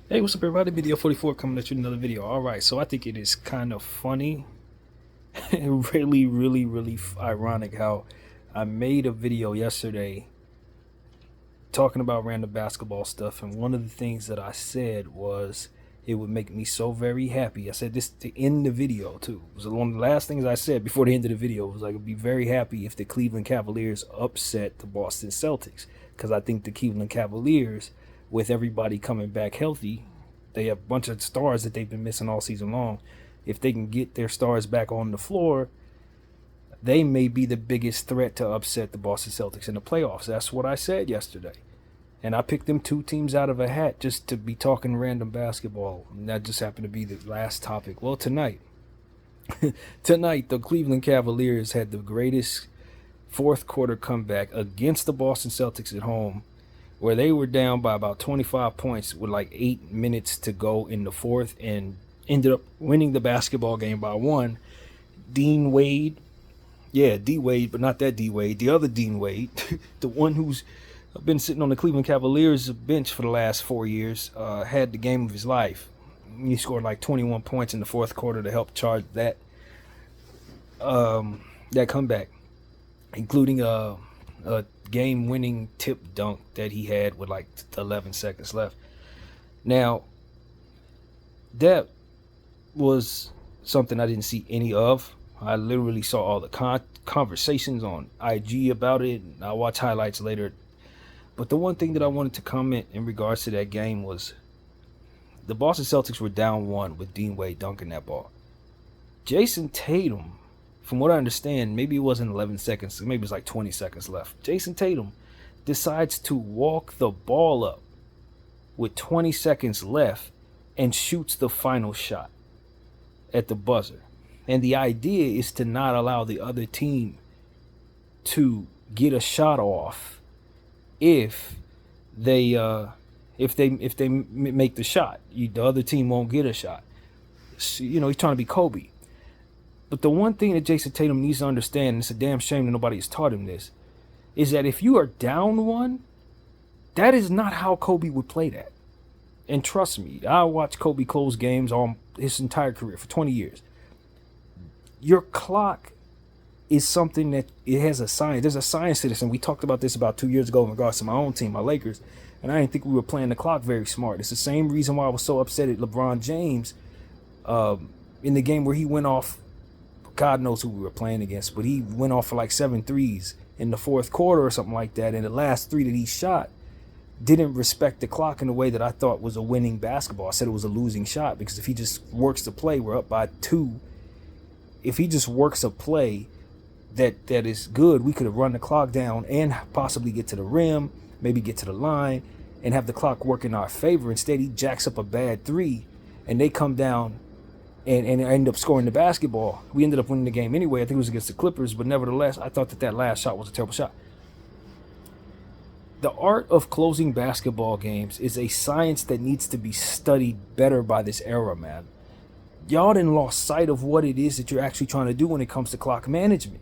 Hey, what's up, everybody? Video 44 coming at you with another video. All right, so I think it is kind of funny and really ironic how I made a video yesterday talking about random basketball stuff, and one of the things that I said was it would make me so very happy. I said this to end the video too. It was one of the last things I said before the end of the video. It was like I'd be very happy if the Cleveland Cavaliers upset the Boston Celtics, because I think the Cleveland Cavaliers, with everybody coming back healthy, they have a bunch of stars that they've been missing all season long. If they can get their stars back on the floor, they may be the biggest threat to upset the Boston Celtics in the playoffs. That's what I said yesterday. And I picked them two teams out of a hat just to be talking random basketball. And that just happened to be the last topic. Well, tonight, the Cleveland Cavaliers had the greatest fourth quarter comeback against the Boston Celtics at home, where they were down by about 25 points with like 8 minutes to go in the fourth and ended up winning the basketball game by one. Dean Wade, yeah, D Wade, but not that D Wade, the other Dean Wade, the one who's been sitting on the Cleveland Cavaliers bench for the last 4 years, had the game of his life. He scored like 21 points in the fourth quarter to help charge that comeback, including a game-winning tip dunk that he had with like 11 seconds left. Now, that was something I didn't see any of. I literally saw all the conversations on IG about it, and I'll watch highlights later. But the one thing that I wanted to comment in regards to that game was the Boston Celtics were down one with Dean Wade dunking that ball. Jason Tatum, from what I understand, maybe it wasn't 11 seconds, maybe it was like 20 seconds left. Jason Tatum decides to walk the ball up with 20 seconds left and shoots the final shot at the buzzer. And the idea is to not allow the other team to get a shot off if they make the shot. The other team won't get a shot. So, he's trying to be Kobe. But the one thing that Jason Tatum needs to understand, and it's a damn shame that nobody has taught him this, is that if you are down one, that is not how Kobe would play that. And trust me, I watched Kobe close games all his entire career for 20 years. Your clock is something that it has a science. There's a science to this, and we talked about this about 2 years ago in regards to my own team, my Lakers, and I didn't think we were playing the clock very smart. It's the same reason why I was so upset at LeBron James in the game where he went off. God knows who we were playing against, but he went off for like 7 threes in the fourth quarter or something like that, and the last three that he shot didn't respect the clock in a way that I thought was a winning basketball. I said it was a losing shot, because if he just works the play, we're up by 2. If he just works a play that is good, we could have run the clock down and possibly get to the rim, maybe get to the line, and have the clock work in our favor. Instead, he jacks up a bad 3, and they come down and end up scoring the basketball. We ended up winning the game anyway. I think it was against the Clippers, but nevertheless, I thought that last shot was a terrible shot. The art of closing basketball games is a science that needs to be studied better by this era, man. Y'all done lost sight of what it is that you're actually trying to do when it comes to clock management.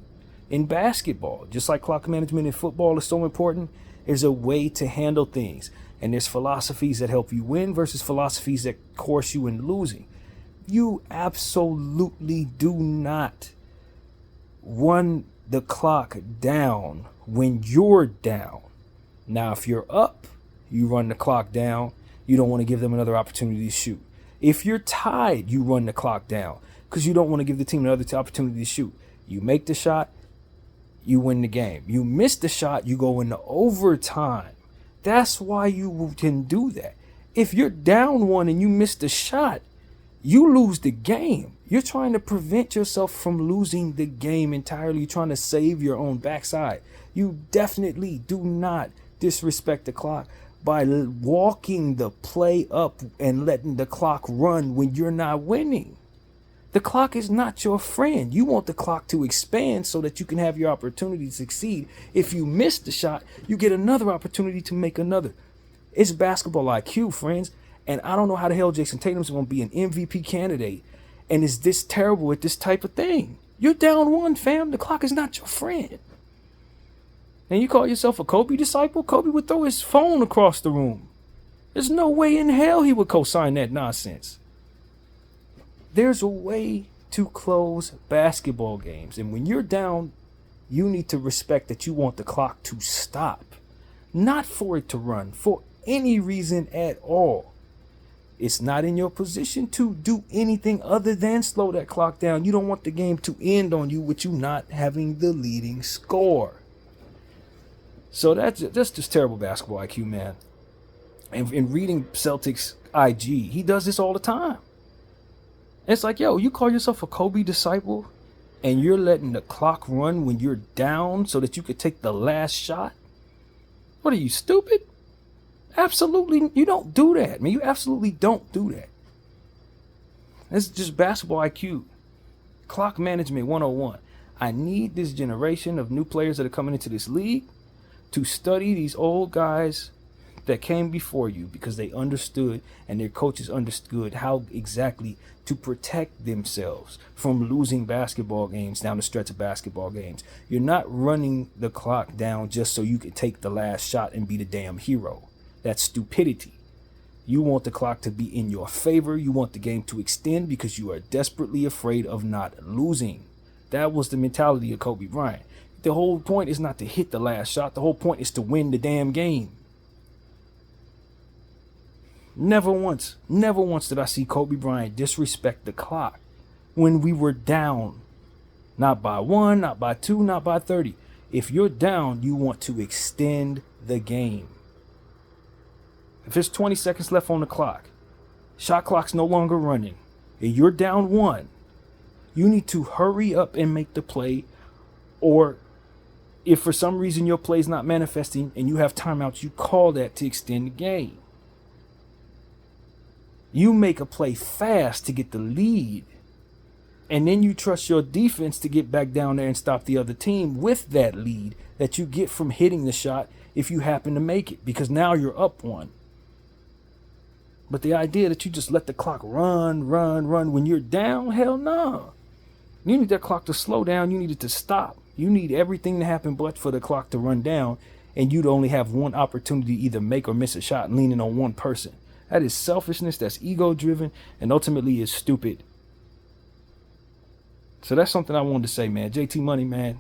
In basketball, just like clock management in football is so important, there's a way to handle things. And there's philosophies that help you win versus philosophies that coerce you in losing. You absolutely do not run the clock down when you're down. Now, if you're up, you run the clock down. You don't want to give them another opportunity to shoot. If you're tied, you run the clock down because you don't want to give the team another opportunity to shoot. You make the shot, you win the game. You miss the shot, you go into overtime. That's why you can do that. If you're down one and you miss the shot, you lose the game. You're trying to prevent yourself from losing the game entirely. You're trying to save your own backside. You definitely do not disrespect the clock by walking the play up and letting the clock run when you're not winning. The clock is not your friend. You want the clock to expand so that you can have your opportunity to succeed. If you miss the shot, you get another opportunity to make another. It's basketball IQ, friends. And I don't know how the hell Jason Tatum's going to be an MVP candidate and is this terrible at this type of thing. You're down one, fam. The clock is not your friend. And you call yourself a Kobe disciple? Kobe would throw his phone across the room. There's no way in hell he would co-sign that nonsense. There's a way to close basketball games. And when you're down, you need to respect that you want the clock to stop. Not for it to run, for any reason at all. It's not in your position to do anything other than slow that clock down. You don't want the game to end on you with you not having the leading score. So that's just terrible basketball IQ, man. And in reading Celtics IG, he does this all the time. It's like, yo, you call yourself a Kobe disciple and you're letting the clock run when you're down so that you could take the last shot? What are you, stupid? Absolutely, you don't do that, man. You absolutely don't do that. It's just basketball IQ. Clock management 101. I need this generation of new players that are coming into this league to study these old guys that came before you, because they understood and their coaches understood how exactly to protect themselves from losing basketball games down the stretch of basketball games. You're not running the clock down just so you can take the last shot and be the damn hero. That's stupidity. You want the clock to be in your favor. You want the game to extend because you are desperately afraid of not losing. That was the mentality of Kobe Bryant. The whole point is not to hit the last shot. The whole point is to win the damn game. Never once did I see Kobe Bryant disrespect the clock when we were down. Not by 1, not by 2, not by 30. If you're down, you want to extend the game. If there's 20 seconds left on the clock, shot clock's no longer running, and you're down 1, you need to hurry up and make the play. Or if for some reason your play's not manifesting and you have timeouts, you call that to extend the game. You make a play fast to get the lead, and then you trust your defense to get back down there and stop the other team with that lead that you get from hitting the shot if you happen to make it, because now you're up 1. But the idea that you just let the clock run when you're down, hell no. You need that clock to slow down. You need it to stop. You need everything to happen but for the clock to run down, and you'd only have one opportunity to either make or miss a shot leaning on one person. That is selfishness, that's ego-driven, and ultimately is stupid. So that's something I wanted to say, man. JT Money, man.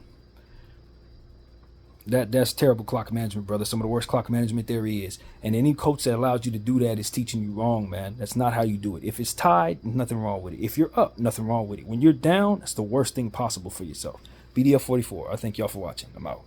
That's terrible clock management, brother. Some of the worst clock management there is. And any coach that allows you to do that is teaching you wrong, man. That's not how you do it. If it's tied, nothing wrong with it. If you're up, nothing wrong with it. When you're down, that's the worst thing possible for yourself. BDF44, I thank y'all for watching. I'm out.